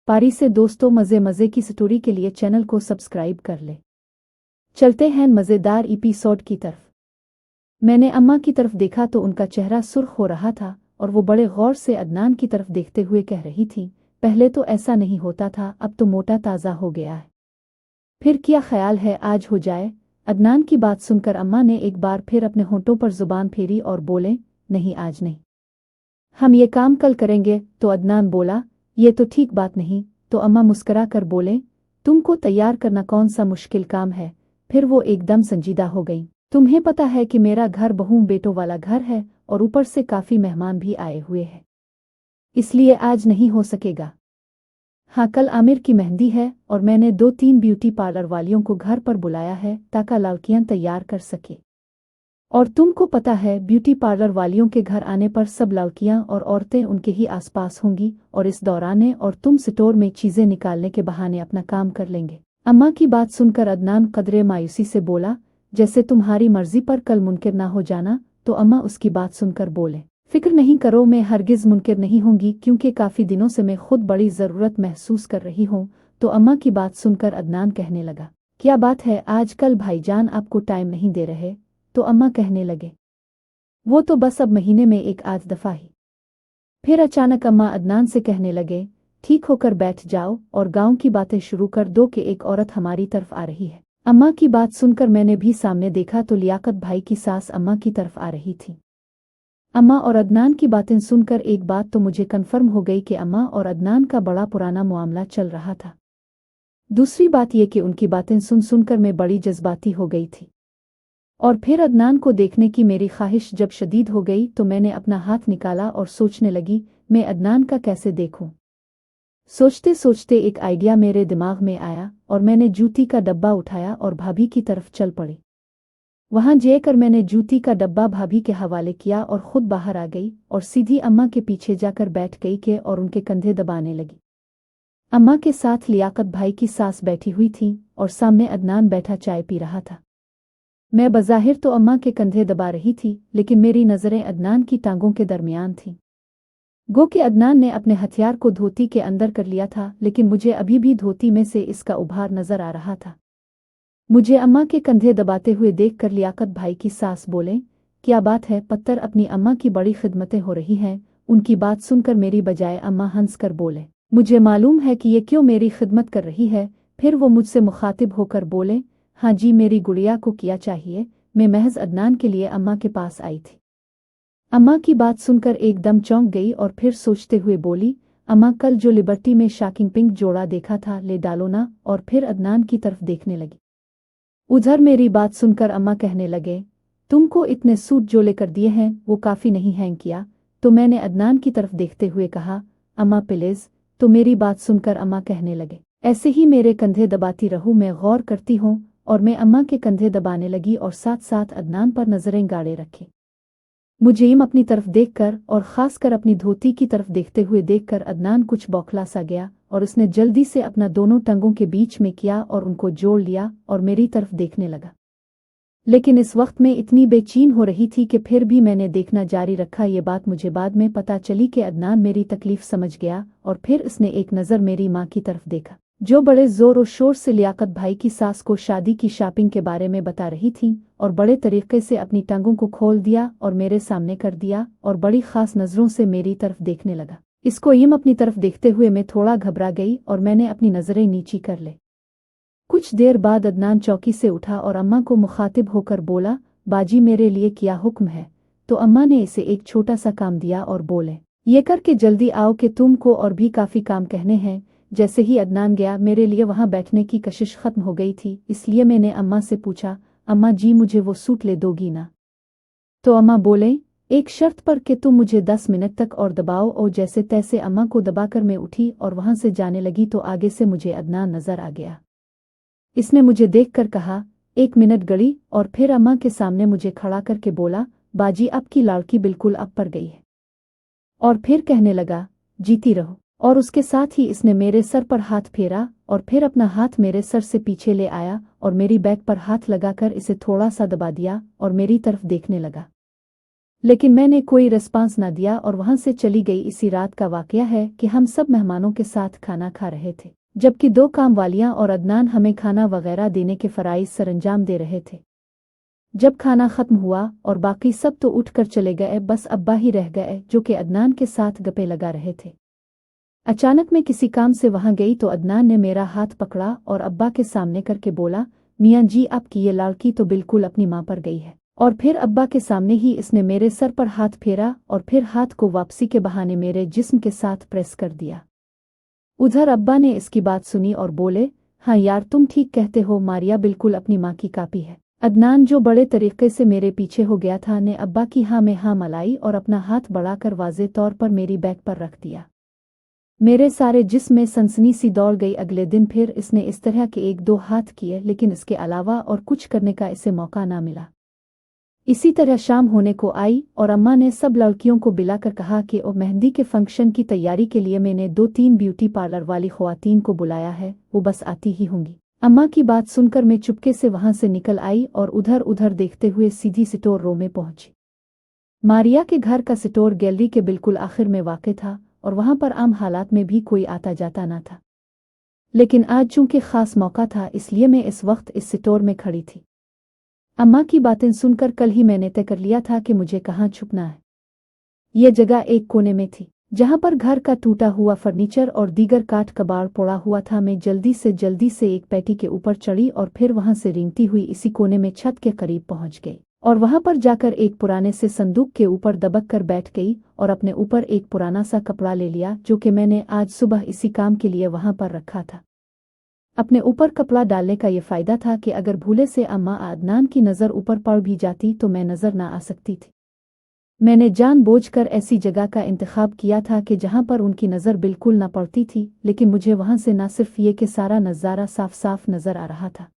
पारी से दोस्तों मज़े मज़े की स्टोरी के लिए चैनल को सब्सक्राइब कर ले। चलते हैं मज़ेदार एपिसोड की तरफ। मैंने अम्मा की तरफ देखा तो उनका चेहरा सुर्ख हो रहा था और वो बड़े गौर से अदनान की तरफ देखते हुए कह रही थी, पहले तो ऐसा नहीं होता था, अब तो मोटा ताज़ा हो गया है। फिर क्या ख्याल है आज हो जाए? अदनान की बात सुनकर अम्मा ने एक बार फिर अपने होंठों पर जुबान फेरी और बोले, नहीं आज नहीं, हम ये काम कल करेंगे। तो अदनान बोला, ये तो ठीक बात नहीं। तो अम्मा मुस्करा कर बोले, तुमको तैयार करना कौन सा मुश्किल काम है? फिर वो एकदम संजीदा हो गई। तुम्हें पता है कि मेरा घर बहू बेटों वाला घर है और ऊपर से काफी मेहमान भी आए हुए हैं, इसलिए आज नहीं हो सकेगा। हाँ, कल आमिर की मेहंदी है और मैंने 2-3 ब्यूटी पार्लर वालियों को घर पर बुलाया है ताकि लड़कियां तैयार कर सके। और तुमको पता है, ब्यूटी पार्लर वालियों के घर आने पर सब लड़कियां और औरतें उनके ही आसपास होंगी और इस दौरान और तुम स्टोर में चीजें निकालने के बहाने अपना काम कर लेंगे। अम्मा की बात सुनकर अदनान कदरे मायूसी से बोला, जैसे तुम्हारी मर्जी पर कल मुनकिर ना हो जाना। तो अम्मा उसकी बात सुनकर बोले, फिक्र नहीं करो, मैं हरगिज मुनकिर नहीं होंगी, क्योंकि काफी दिनों से मैं खुद बड़ी जरूरत महसूस कर रही हूँ। तो अम्मा की बात सुनकर अदनान कहने लगा, क्या बात है, आजकल भाईजान आपको टाइम नहीं दे रहे? तो अम्मा कहने लगे, वो तो बस अब महीने में एक आध दफा ही। फिर अचानक अम्मा अदनान से कहने लगे, ठीक होकर बैठ जाओ और गांव की बातें शुरू कर दो कि एक औरत हमारी तरफ आ रही है। अम्मा की बात सुनकर मैंने भी सामने देखा तो लियाकत भाई की सास अम्मा की तरफ आ रही थी। अम्मा और अदनान की बातें सुनकर एक बात तो मुझे कन्फर्म हो गई कि अम्मा और अदनान का बड़ा पुराना मामला चल रहा था। दूसरी बात यह कि उनकी बातें सुन सुनकर मैं बड़ी जज्बाती हो गई थी। और फिर अदनान को देखने की मेरी ख्वाहिश जब शदीद हो गई तो मैंने अपना हाथ निकाला और सोचने लगी, मैं अदनान का कैसे देखूं। सोचते सोचते एक आइडिया मेरे दिमाग में आया और मैंने जूती का डब्बा उठाया और भाभी की तरफ चल पड़ी। वहां जाकर मैंने जूती का डब्बा भाभी के हवाले किया और खुद बाहर आ गई और सीधी अम्मा के पीछे जाकर बैठ गई के और उनके कंधे दबाने लगी। अम्मा के साथ लियाकत भाई की सास बैठी हुई थी और सामने अदनान बैठा चाय पी रहा था। मैं बज़ाहिर तो अम्मा के कंधे दबा रही थी, लेकिन मेरी नज़रें अदनान की टांगों के दरमियान थीं। गो कि अदनान ने अपने हथियार को धोती के अंदर कर लिया था, लेकिन मुझे अभी भी धोती में से इसका उभार नजर आ रहा था। मुझे अम्मा के कंधे दबाते हुए देखकर लियाकत भाई की सास बोले, क्या बात है पत्तर, अपनी अम्मा की बड़ी खिदमतें हो रही हैं। उनकी बात सुनकर मेरी बजाय अम्मा हंस कर बोले, मुझे मालूम है कि ये क्यों मेरी खिदमत कर रही है। फिर वो मुझसे मुखातिब होकर बोले, हाँ जी, मेरी गुड़िया को क्या चाहिए? मैं महज अदनान के लिए अम्मा के पास आई थी। अम्मा की बात सुनकर एकदम चौंक गई और फिर सोचते हुए बोली, अम्मा कल जो लिबर्टी में शॉकिंग पिंक जोड़ा देखा था, ले डालो ना। और फिर अदनान की तरफ देखने लगी। उधर मेरी बात सुनकर अम्मा कहने लगे, तुमको इतने सूट जो लेकर दिए हैं वो काफ़ी नहीं हैं क्या? तो मैंने अदनान की तरफ देखते हुए कहा, अम्मा प्लीज। तो मेरी बात सुनकर अम्मा कहने लगे, ऐसे ही मेरे कंधे दबाती रहूं, मैं गौर करती हूँ। और मैं अम्मा के कंधे दबाने लगी और साथ साथ अदनान पर नजरें गाड़े रखी। मुझे अपनी तरफ देखकर और खासकर अपनी धोती की तरफ देखते हुए देखकर अदनान कुछ बौखला सा गया और उसने जल्दी से अपना दोनों टंगों के बीच में किया और उनको जोड़ लिया और मेरी तरफ देखने लगा। लेकिन इस वक्त मैं इतनी बेचैन हो रही थी कि फिर भी मैंने देखना जारी रखा। ये बात मुझे बाद में पता चली कि अदनान मेरी तकलीफ समझ गया और फिर उसने एक नज़र मेरी माँ की तरफ देखा, जो बड़े जोर और शोर से लियाकत भाई की सास को शादी की शॉपिंग के बारे में बता रही थी और बड़े तरीके से अपनी टांगों को खोल दिया और मेरे सामने कर दिया और बड़ी खास नज़रों से मेरी तरफ देखने लगा। इसको अपनी तरफ देखते हुए मैं थोड़ा घबरा गई और मैंने अपनी नज़रें नीची कर ले। कुछ देर बाद अदनान चौकी से उठा और अम्मा को मुखातिब होकर बोला, बाजी मेरे लिए क्या हुक्म है? तो अम्मा ने इसे एक छोटा सा काम दिया और बोले, ये करके जल्दी आओ कि तुमको और भी काफ़ी काम कहने हैं। जैसे ही अदनान गया, मेरे लिए वहां बैठने की कशिश खत्म हो गई थी, इसलिए मैंने अम्मा से पूछा, अम्मा जी मुझे वो सूट ले दोगी ना? तो अम्मा बोले, एक शर्त पर कि तुम मुझे 10 मिनट तक और दबाओ। और जैसे तैसे अम्मा को दबाकर मैं उठी और वहां से जाने लगी तो आगे से मुझे अदनान नजर आ गया। इसने मुझे देखकर कहा, 1 मिनट गड़ी, और फिर अम्मा के सामने मुझे खड़ा करके बोला, बाजी आपकी लड़की बिल्कुल अब पर गई है। और फिर कहने लगा, जीती रहो। और उसके साथ ही इसने मेरे सर पर हाथ फेरा और फिर अपना हाथ मेरे सर से पीछे ले आया और मेरी बैक पर हाथ लगाकर इसे थोड़ा सा दबा दिया और मेरी तरफ देखने लगा। लेकिन मैंने कोई रिस्पांस ना दिया और वहां से चली गई। इसी रात का वाकया है कि हम सब मेहमानों के साथ खाना खा रहे थे, जबकि 2 कामवालियां और अदनान हमें खाना वगैरह देने के फराइज सरंजाम दे रहे थे। जब खाना खत्म हुआ और बाकी सब तो उठकर चले गए, बस अब्बा ही रह गए जो कि अदनान के साथ गप्पे लगा रहे थे। अचानक मैं किसी काम से वहां गई तो अदनान ने मेरा हाथ पकड़ा और अब्बा के सामने करके बोला, मियां जी आपकी ये लड़की तो बिल्कुल अपनी मां पर गई है। और फिर अब्बा के सामने ही इसने मेरे सर पर हाथ फेरा और फिर हाथ को वापसी के बहाने मेरे जिस्म के साथ प्रेस कर दिया। उधर अब्बा ने इसकी बात सुनी और बोले, हाँ यार तुम ठीक कहते हो, मारिया बिल्कुल अपनी मां की कॉपी है। अदनान जो बड़े तरीके से मेरे पीछे हो गया था ने अब्बा की हाँ में हाँ मलाई और अपना हाथ बढ़ाकर वाज़े तौर पर मेरी बैक पर रख दिया। मेरे सारे जिस्म में सनसनी सी दौड़ गई। अगले दिन फिर इसने इस तरह के 1-2 हाथ किए, लेकिन इसके अलावा और कुछ करने का इसे मौका ना मिला। इसी तरह शाम होने को आई और अम्मा ने सब लड़कियों को बुलाकर कहा कि ओ मेहंदी के फंक्शन की तैयारी के लिए मैंने 2-3 ब्यूटी पार्लर वाली ख्वातीन को बुलाया है, वो बस आती ही होंगी। अम्मा की बात सुनकर मैं चुपके से वहां से निकल आई और उधर उधर देखते हुए सीधी स्टोर रूम में पहुंची। मारिया के घर का स्टोर गैलरी के बिल्कुल आखिर में वाक़ था और वहां पर आम हालात में भी कोई आता जाता ना था, लेकिन आज चूंकि खास मौका था इसलिए मैं इस वक्त इस स्टोर में खड़ी थी। अम्मा की बातें सुनकर कल ही मैंने तय कर लिया था कि मुझे कहाँ छुपना है। ये जगह एक कोने में थी जहां पर घर का टूटा हुआ फर्नीचर और दीगर काठ कबाड़ पड़ा हुआ था। मैं जल्दी से एक पेटी के ऊपर चढ़ी और फिर वहां से रेंगती हुई इसी कोने में छत के करीब पहुंच गई और वहां पर जाकर एक पुराने से संदूक के ऊपर दबक कर बैठ गई और अपने ऊपर एक पुराना सा कपड़ा ले लिया जो कि मैंने आज सुबह इसी काम के लिए वहां पर रखा था। अपने ऊपर कपड़ा डालने का ये फायदा था कि अगर भूले से अम्मा अदनान की नज़र ऊपर पड़ भी जाती तो मैं नज़र ना आ सकती थी। मैंने जानबूझकर ऐसी जगह का इंतखाब किया था कि जहां पर उनकी नज़र बिल्कुल ना पड़ती थी, लेकिन मुझे वहां से ना सिर्फ ये कि सारा नज़ारा साफ साफ नज़र आ रहा था।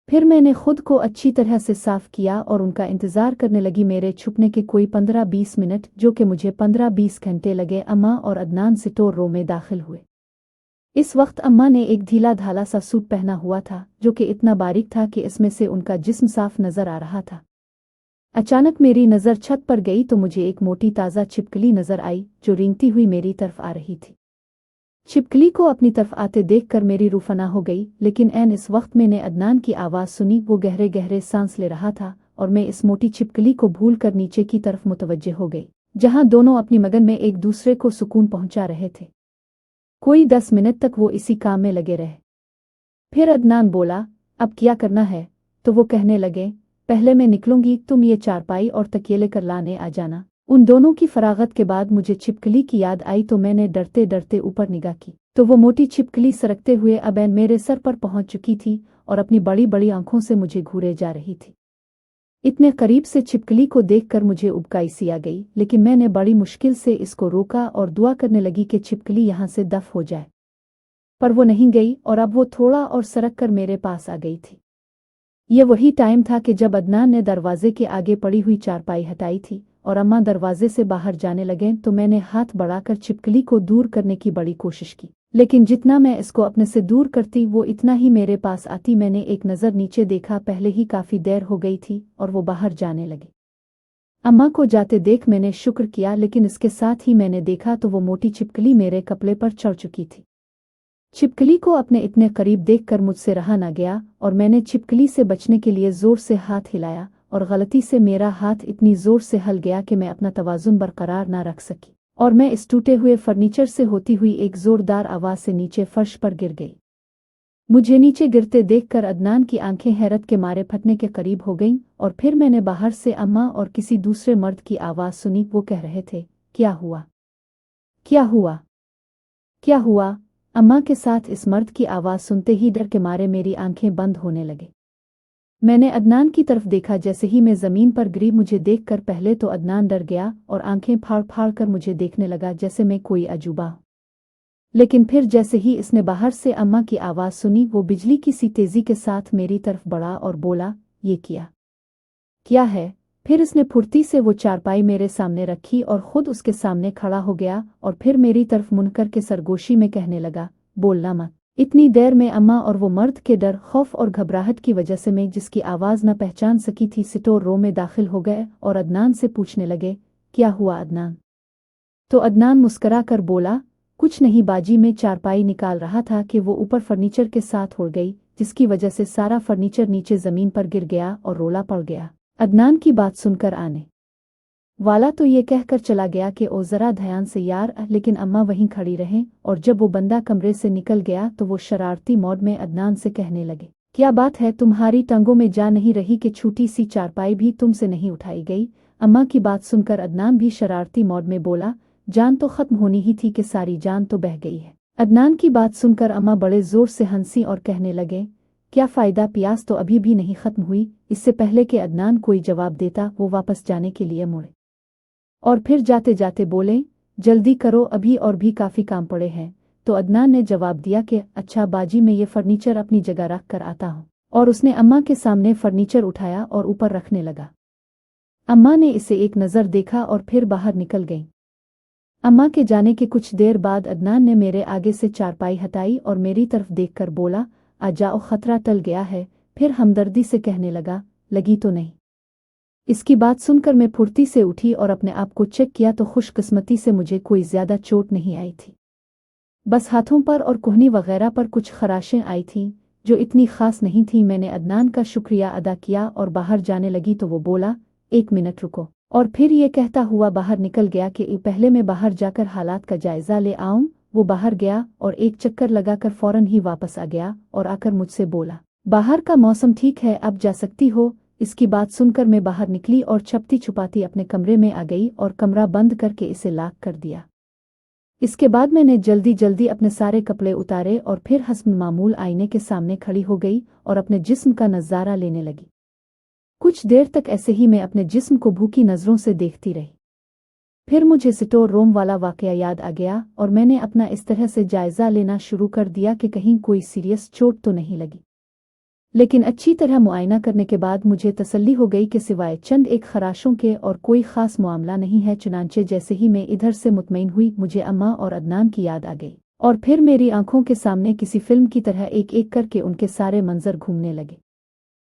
फिर मैंने खुद को अच्छी तरह से साफ किया और उनका इंतज़ार करने लगी मेरे छुपने के कोई 15-20 मिनट, जो कि मुझे 15-20 घंटे लगे। अम्मा और अदनान स्टोर रूम में दाखिल हुए। इस वक्त अम्मा ने एक ढीला ढाला सा सूट पहना हुआ था जो कि इतना बारीक था कि इसमें से उनका जिस्म साफ नजर आ रहा था। अचानक मेरी नज़र छत पर गई तो मुझे एक मोटी ताज़ा छिपकली नजर आई जो रेंगती हुई मेरी तरफ आ रही थी। छिपकली को अपनी तरफ आते देखकर मेरी रूह फना हो गई, लेकिन ऐन इस वक्त मैंने अदनान की आवाज़ सुनी। वो गहरे गहरे सांस ले रहा था और मैं इस मोटी छिपकली को भूल कर नीचे की तरफ मुतवज्जे हो गई, जहां दोनों अपनी मगन में एक दूसरे को सुकून पहुंचा रहे थे। कोई 10 मिनट तक वो इसी काम में लगे रहे। फिर अदनान बोला, अब क्या करना है? तो वो कहने लगे, पहले मैं निकलूंगी, तुम ये चारपाई और तकिए लेकर लाने आ जाना। उन दोनों की फरागत के बाद मुझे छिपकली की याद आई तो मैंने डरते डरते ऊपर निगाह की तो वो मोटी छिपकली सरकते हुए अब ऐन मेरे सर पर पहुंच चुकी थी और अपनी बड़ी बड़ी आंखों से मुझे घूरे जा रही थी। इतने करीब से छिपकली को देखकर मुझे उबकाई सी आ गई, लेकिन मैंने बड़ी मुश्किल से इसको रोका और दुआ करने लगी कि छिपकली यहाँ से दफ हो जाए। पर वो नहीं गई और अब वो थोड़ा और सरक कर मेरे पास आ गई थी। ये वही टाइम था कि जब अदनान ने दरवाजे के आगे पड़ी हुई चारपाई हटाई थी और अम्मा दरवाजे से बाहर जाने लगे तो मैंने हाथ बढ़ाकर छिपकली को दूर करने की बड़ी कोशिश की, लेकिन जितना मैं इसको अपने से दूर करती वो इतना ही मेरे पास आती। मैंने एक नज़र नीचे देखा, पहले ही काफ़ी देर हो गई थी और वो बाहर जाने लगी। अम्मा को जाते देख मैंने शुक्र किया, लेकिन इसके साथ ही मैंने देखा तो वो मोटी छिपकली मेरे कपड़े पर चढ़ चुकी थी। छिपकली को अपने इतने करीब देखकर मुझसे रहा ना गया और मैंने छिपकली से बचने के लिए जोर से हाथ हिलाया और गलती से मेरा हाथ इतनी जोर से हल गया कि मैं अपना तवाज़ुन बरकरार ना रख सकी और मैं इस टूटे हुए फर्नीचर से होती हुई एक जोरदार आवाज़ से नीचे फर्श पर गिर गई। मुझे नीचे गिरते देखकर अदनान की आंखें हैरत के मारे फटने के करीब हो गईं और फिर मैंने बाहर से अम्मा और किसी दूसरे मर्द की आवाज़ सुनी। वो कह रहे थे, क्या हुआ, क्या हुआ, क्या हुआ? अम्मा के साथ इस मर्द की आवाज़ सुनते ही डर के मारे मेरी आंखें बंद होने लगी। मैंने अदनान की तरफ देखा। जैसे ही मैं ज़मीन पर गिरी मुझे देखकर पहले तो अदनान डर गया और आंखें फाड़ फाड़ कर मुझे देखने लगा जैसे मैं कोई अजूबा हूं। लेकिन फिर जैसे ही इसने बाहर से अम्मा की आवाज़ सुनी वो बिजली की सी तेज़ी के साथ मेरी तरफ बढ़ा और बोला, ये क्या है? फिर इसने फुर्ती से वो चारपाई मेरे सामने रखी और ख़ुद उसके सामने खड़ा हो गया और फिर मेरी तरफ मुड़कर के सरगोशी में कहने लगा, बोलना मत। इतनी देर में अम्मा और वो मर्द के डर, खौफ और घबराहट की वजह से मैं जिसकी आवाज़ न पहचान सकी थी स्टोर रूम में दाखिल हो गए और अदनान से पूछने लगे, क्या हुआ अदनान? तो अदनान मुस्करा कर बोला, कुछ नहीं बाजी, में चारपाई निकाल रहा था कि वो ऊपर फर्नीचर के साथ उड़ गई, जिसकी वजह से सारा फर्नीचर नीचे ज़मीन पर गिर गया और रोला पड़ गया। अदनान की बात सुनकर आने वाला तो ये कहकर चला गया कि ओ ज़रा ध्यान से यार, लेकिन अम्मा वहीं खड़ी रहें, और जब वो बंदा कमरे से निकल गया तो वो शरारती मोड में अदनान से कहने लगे, क्या बात है, तुम्हारी टंगों में जा नहीं रही कि छोटी सी चारपाई भी तुमसे नहीं उठाई गई? अम्मा की बात सुनकर अदनान भी शरारती मोड में बोला, जान तो खत्म होनी ही थी कि सारी जान तो बह गई है। अदनान की बात सुनकर अम्मा बड़े जोर से हंसी और कहने लगे, क्या फ़ायदा, प्यास तो अभी भी नहीं खत्म हुई। इससे पहले कि अदनान कोई जवाब देता वो वापस जाने के लिए मुड़े और फिर जाते जाते बोले, जल्दी करो, अभी और भी काफ़ी काम पड़े हैं। तो अदनान ने जवाब दिया कि अच्छा बाजी, मैं ये फर्नीचर अपनी जगह रख कर आता हूँ। और उसने अम्मा के सामने फर्नीचर उठाया और ऊपर रखने लगा। अम्मा ने इसे एक नज़र देखा और फिर बाहर निकल गई। अम्मा के जाने के कुछ देर बाद अदनान ने मेरे आगे से चारपाई हटाई और मेरी तरफ देखकर बोला, आ जाओ, खतरा टल गया है। फिर हमदर्दी से कहने लगा, लगी तो नहीं? इसकी बात सुनकर मैं फुर्ती से उठी और अपने आप को चेक किया तो खुशकिस्मती से मुझे कोई ज़्यादा चोट नहीं आई थी। बस हाथों पर और कोहनी वगैरह पर कुछ खराशें आई थीं, जो इतनी ख़ास नहीं थीं। मैंने अदनान का शुक्रिया अदा किया और बाहर जाने लगी तो वो बोला, एक मिनट रुको, और फिर ये कहता हुआ बाहर निकल गया कि पहले मैं बाहर जाकर हालात का जायज़ा ले आऊं। वो बाहर गया और एक चक्कर लगाकर फ़ौरन ही वापस आ गया और आकर मुझसे बोला, बाहर का मौसम ठीक है, अब जा सकती हो। इसकी बात सुनकर मैं बाहर निकली और छपती छुपाती अपने कमरे में आ गई और कमरा बंद करके इसे लॉक कर दिया। इसके बाद मैंने जल्दी जल्दी अपने सारे कपड़े उतारे और फिर हस्ब मामूल आईने के सामने खड़ी हो गई और अपने जिस्म का नज़ारा लेने लगी। कुछ देर तक ऐसे ही मैं अपने जिस्म को भूखी नज़रों से देखती रही। फिर मुझे स्टोर रूम वाला वाकया याद आ गया और मैंने अपना इस तरह से जायज़ा लेना शुरू कर दिया कि कहीं कोई सीरियस चोट तो नहीं लगी। लेकिन अच्छी तरह मुआयना करने के बाद मुझे तसल्ली हो गई कि सिवाय चंद एक खराशों के और कोई ख़ास मामला नहीं है। चुनांचे जैसे ही मैं इधर से मुतमईन हुई, मुझे अम्मा और अदनान की याद आ गई और फिर मेरी आंखों के सामने किसी फिल्म की तरह एक एक करके उनके सारे मंजर घूमने लगे।